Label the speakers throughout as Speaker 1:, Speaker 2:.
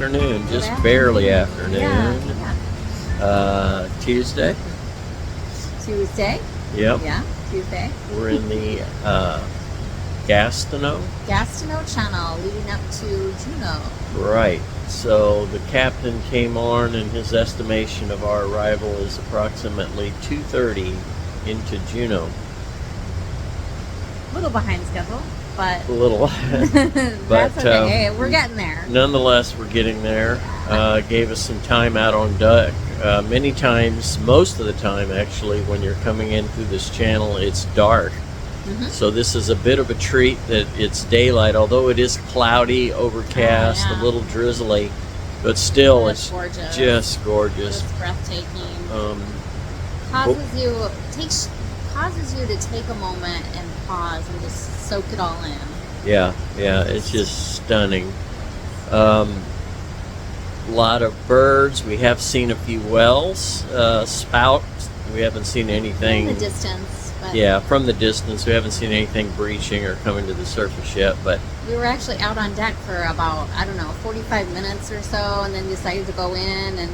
Speaker 1: afternoon, just barely afternoon.
Speaker 2: Yeah.
Speaker 1: Tuesday.
Speaker 2: Tuesday.
Speaker 1: Yep.
Speaker 2: Yeah, Tuesday.
Speaker 1: We're in the Gastineau
Speaker 2: Channel leading up to Juneau.
Speaker 1: Right. So the captain came on, and his estimation of our arrival is approximately 2:30 into Juneau.
Speaker 2: A little behind schedule, but
Speaker 1: A little.
Speaker 2: that's okay. We're getting there.
Speaker 1: Nonetheless, we're getting there. Gave us some time out on deck. Many times, most of the time actually, when you're coming in through this channel, it's dark. So this is a bit of a treat that it's daylight, although it is cloudy, overcast, a little drizzly, but still it's
Speaker 2: gorgeous.
Speaker 1: Just gorgeous.
Speaker 2: It's breathtaking. Causes you to take a moment and pause and just soak it all in.
Speaker 1: Yeah, it's just stunning. A lot of birds. We have seen a few whales spout. We haven't seen anything
Speaker 2: in the distance. But
Speaker 1: yeah, from the distance, we haven't seen anything breaching or coming to the surface yet. But
Speaker 2: we were actually out on deck for about 45 minutes or so, and then decided to go in, and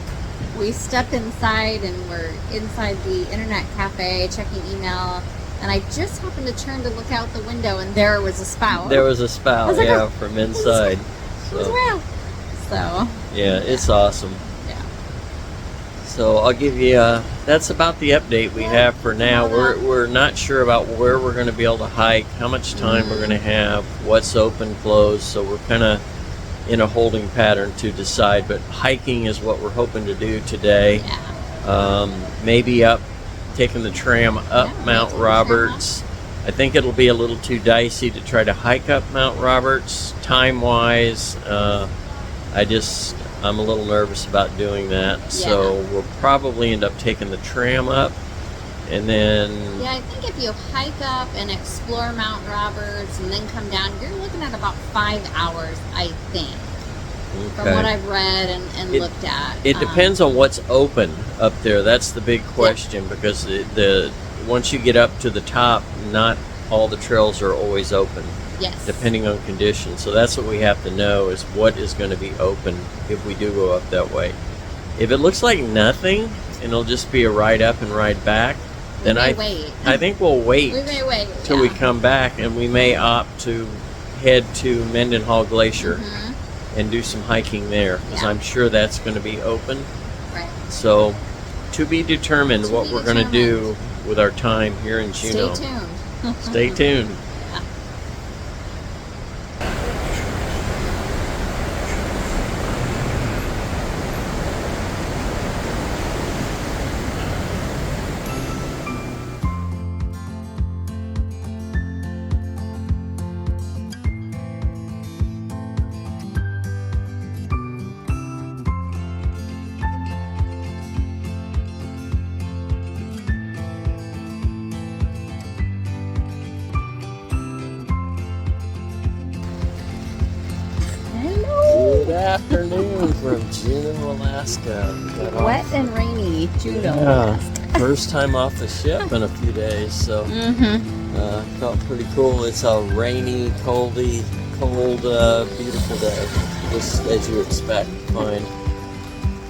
Speaker 2: we stepped inside, and we're inside the internet cafe checking email, and I just happened to turn to look out the window, and there was a spout.
Speaker 1: There was a spout, like, from inside.
Speaker 2: So
Speaker 1: yeah, it's awesome. So I'll give you, that's about the update we have for now. We're not sure about where we're going to be able to hike, how much time we're going to have, what's open, closed. So we're kind of in a holding pattern to decide. But hiking is what we're hoping to do today. Maybe taking the tram up Mount Roberts. I think it'll be a little too dicey to try to hike up Mount Roberts time-wise. I'm a little nervous about doing that, so we'll probably end up taking the tram up, and then...
Speaker 2: Yeah, I think if you hike up and explore Mount Roberts and then come down, you're looking at about 5 hours, I think, from what I've read and looked at.
Speaker 1: It depends on what's open up there. That's the big question, because once you get up to the top, not all the trails are always open.
Speaker 2: Yes.
Speaker 1: Depending on conditions. So that's what we have to know, is what is going to be open if we do go up that way. If it looks like nothing and it'll just be a ride up and ride back, then I think we'll wait.
Speaker 2: We may wait
Speaker 1: till we come back, and we may opt to head to Mendenhall Glacier and do some hiking there, because I'm sure that's going to be open.
Speaker 2: Right.
Speaker 1: So to be determined what we're going to do with our time here in Juneau.
Speaker 2: Stay tuned.
Speaker 1: Stay tuned. Good afternoon from Juneau, Alaska.
Speaker 2: Wet and rainy Juneau.
Speaker 1: Yeah, first time off the ship in a few days, so felt pretty cool. It's a rainy, cold, beautiful day, just as you expect to find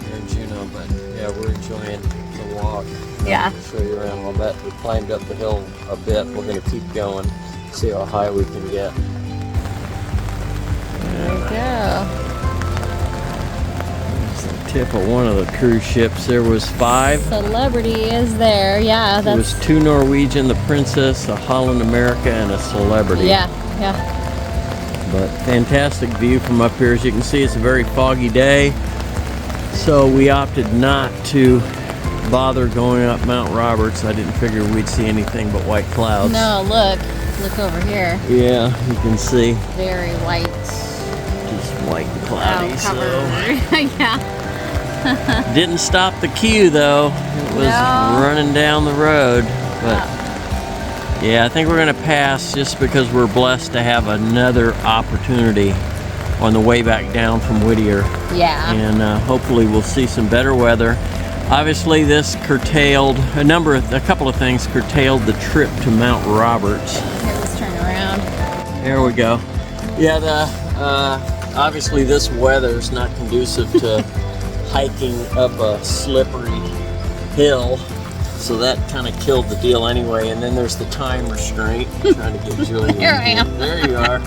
Speaker 1: here in Juneau. But yeah, we're enjoying the walk.
Speaker 2: Yeah.
Speaker 1: I'll show you around a little bit. We climbed up the hill a bit. We're going to keep going, see how high we can get.
Speaker 2: There we go.
Speaker 1: Tip of one of the cruise ships. There was 5.
Speaker 2: Celebrity is there, yeah.
Speaker 1: There was 2 Norwegian, the Princess, a Holland America, and a Celebrity.
Speaker 2: Yeah.
Speaker 1: But fantastic view from up here. As you can see, it's a very foggy day, so we opted not to bother going up Mount Roberts. I didn't figure we'd see anything but white clouds.
Speaker 2: No, look over here.
Speaker 1: Yeah, you can see.
Speaker 2: Very white.
Speaker 1: Just white and cloudy.
Speaker 2: Yeah.
Speaker 1: Didn't stop the queue though. It was running down the road. But yeah, I think we're going to pass just because we're blessed to have another opportunity on the way back down from Whittier.
Speaker 2: Yeah.
Speaker 1: And hopefully we'll see some better weather. Obviously this curtailed a couple of things curtailed the trip to Mount Roberts.
Speaker 2: Here, let's turn around.
Speaker 1: There we go. Yeah, obviously this weather is not conducive to hiking up a slippery hill, so that kind of killed the deal anyway. And then there's the time restraint. I'm trying to get Julia.
Speaker 2: Here I am.
Speaker 1: There you are.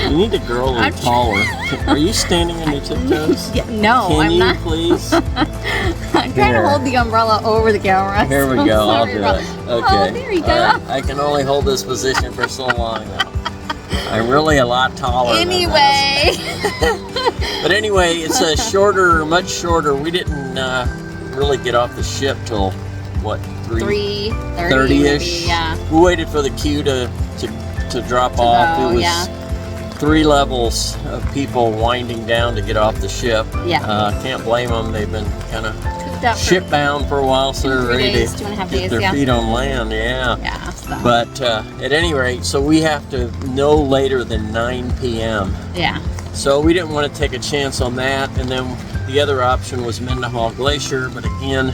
Speaker 1: You need to grow a little taller. Are you standing on your tiptoes?
Speaker 2: Yeah, no,
Speaker 1: Can
Speaker 2: I'm
Speaker 1: you
Speaker 2: not.
Speaker 1: Please?
Speaker 2: I'm trying to hold the umbrella over the camera.
Speaker 1: Here we
Speaker 2: so
Speaker 1: go. I'll
Speaker 2: sorry
Speaker 1: do
Speaker 2: about-
Speaker 1: it.
Speaker 2: Oh,
Speaker 1: Okay.
Speaker 2: there you go.
Speaker 1: All right. I can only hold this position for so long now. I'm really a lot taller.
Speaker 2: Anyway.
Speaker 1: But anyway, it's a shorter, much shorter. We didn't really get off the ship till what, 3:30-ish.
Speaker 2: Yeah.
Speaker 1: We waited for the queue to drop off.
Speaker 2: Go,
Speaker 1: It was
Speaker 2: yeah.
Speaker 1: 3 levels of people winding down to get off the ship.
Speaker 2: Yeah.
Speaker 1: Can't blame them. They've been kind of
Speaker 2: Cooped up for
Speaker 1: ship bound for a while, so they're
Speaker 2: 3
Speaker 1: ready
Speaker 2: days,
Speaker 1: to
Speaker 2: 2.5
Speaker 1: get
Speaker 2: days,
Speaker 1: their
Speaker 2: yeah.
Speaker 1: feet on land. Yeah.
Speaker 2: Yeah. So.
Speaker 1: But at any rate, so we have to no later than 9 p.m.
Speaker 2: Yeah.
Speaker 1: So we didn't want to take a chance on that. And then the other option was Mendenhall Glacier, but again,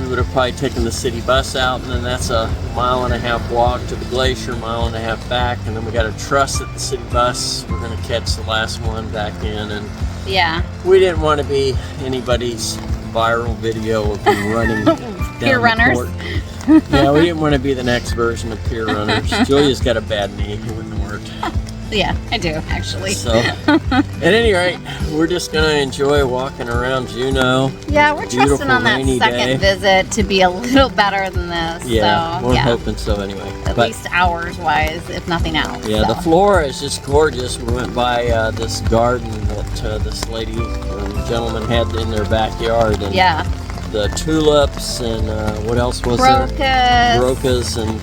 Speaker 1: we would have probably taken the city bus out, and then that's a 1.5 mile walk to the glacier, 1.5 mile back, and then we got to trust that the city bus, we're going to catch the last one back in. And
Speaker 2: Yeah.
Speaker 1: we didn't want to be anybody's viral video of me running down
Speaker 2: Peer
Speaker 1: the
Speaker 2: runners.
Speaker 1: court. Yeah, we didn't want to be the next version of peer runners. Julia's got a bad knee. It wouldn't work.
Speaker 2: Yeah, I do actually.
Speaker 1: So, at any rate, we're just going to enjoy walking around Juneau.
Speaker 2: Yeah, we're trusting
Speaker 1: Beautiful
Speaker 2: on that
Speaker 1: rainy
Speaker 2: second
Speaker 1: day.
Speaker 2: visit to be a little better than this.
Speaker 1: Yeah,
Speaker 2: so,
Speaker 1: we're
Speaker 2: yeah.
Speaker 1: hoping so anyway.
Speaker 2: At
Speaker 1: But,
Speaker 2: least hours wise, if nothing else.
Speaker 1: yeah,
Speaker 2: so.
Speaker 1: the flora is just gorgeous. We went by this garden that this lady and gentleman had in their backyard. And
Speaker 2: Yeah.
Speaker 1: the tulips and what else was
Speaker 2: Crocus.
Speaker 1: there? Crocus and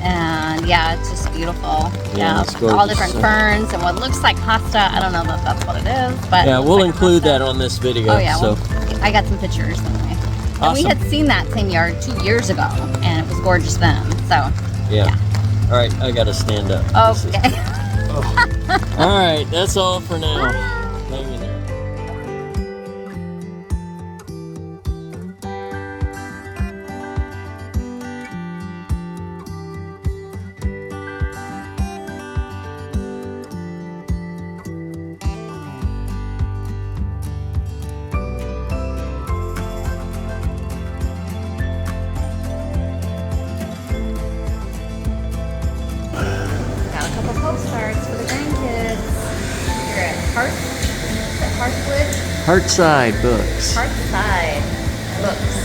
Speaker 2: yeah, it's just beautiful.
Speaker 1: Yeah, it's
Speaker 2: all
Speaker 1: gorgeous.
Speaker 2: different ferns and what looks like hosta. I don't know if that's what it is, but
Speaker 1: yeah,
Speaker 2: it looks
Speaker 1: we'll
Speaker 2: like
Speaker 1: include
Speaker 2: hosta.
Speaker 1: that on this video.
Speaker 2: Oh yeah,
Speaker 1: So
Speaker 2: well, I got some pictures anyway. And we
Speaker 1: Awesome.
Speaker 2: had seen that same yard 2 years ago, and it was gorgeous then. So
Speaker 1: yeah. All right, I gotta stand up. This is-
Speaker 2: okay.
Speaker 1: All right, that's all for now. Hang in there.
Speaker 2: Got a couple postcards for the grandkids. Here at Heartwood,
Speaker 1: Heartside Books.
Speaker 2: Heartside Books.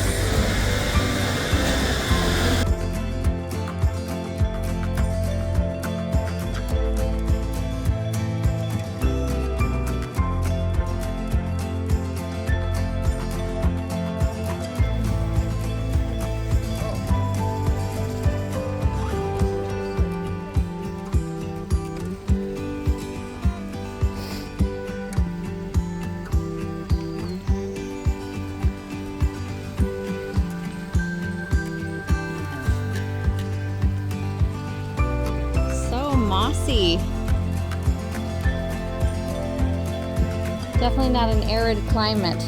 Speaker 2: So mossy. Definitely not an arid climate.